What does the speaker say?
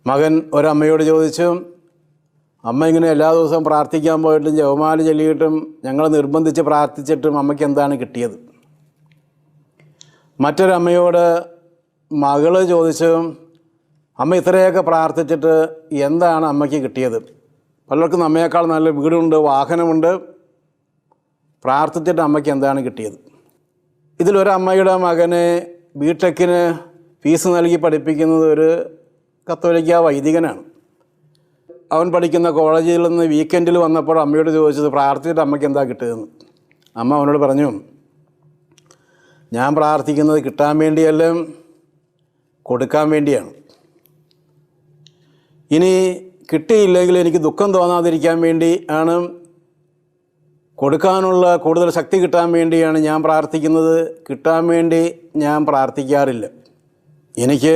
മകൻ ഒരമ്മയോട് ചോദിച്ചു, അമ്മ ഇങ്ങനെ എല്ലാ ദിവസവും പ്രാർത്ഥിക്കാൻ പോയിട്ടും ജപമാല ചൊല്ലിയിട്ടും ഞങ്ങൾ നിർബന്ധിച്ച് പ്രാർത്ഥിച്ചിട്ടും അമ്മയ്ക്ക് എന്താണ് കിട്ടിയത്? മറ്റൊരമ്മയോട് മകള് ചോദിച്ചു, അമ്മ ഇത്രയൊക്കെ പ്രാർത്ഥിച്ചിട്ട് എന്താണ് അമ്മയ്ക്ക് കിട്ടിയത്? പലർക്കും നമ്മയേക്കാൾ നല്ല വീടുണ്ട്, വാഹനമുണ്ട്, പ്രാർത്ഥിച്ചിട്ട് അമ്മയ്ക്ക് എന്താണ് കിട്ടിയത്? ഇതിലൊരമ്മയുടെ മകനെ ബിടെക്കിന് ഫീസ് നൽകി പഠിപ്പിക്കുന്നത് ഒരു കത്തോലിക്ക വൈദികനാണ്. അവൻ പഠിക്കുന്ന കോളേജിൽ നിന്ന് വീക്കെൻഡിൽ വന്നപ്പോൾ അമ്മയോട് ചോദിച്ചത്, പ്രാർത്ഥിച്ചിട്ട് അമ്മയ്ക്ക് എന്താ കിട്ടിയതെന്ന്. അമ്മ അവനോട് പറഞ്ഞു, ഞാൻ പ്രാർത്ഥിക്കുന്നത് കിട്ടാൻ വേണ്ടിയല്ല, കൊടുക്കാൻ വേണ്ടിയാണ്. ഇനി കിട്ടിയില്ലെങ്കിൽ എനിക്ക് ദുഃഖം തോന്നാതിരിക്കാൻ വേണ്ടി ആണ്, കൊടുക്കാനുള്ള കൂടുതൽ ശക്തി കിട്ടാൻ വേണ്ടിയാണ് ഞാൻ പ്രാർത്ഥിക്കുന്നത്. കിട്ടാൻ വേണ്ടി ഞാൻ പ്രാർത്ഥിക്കാറില്ല. എനിക്ക്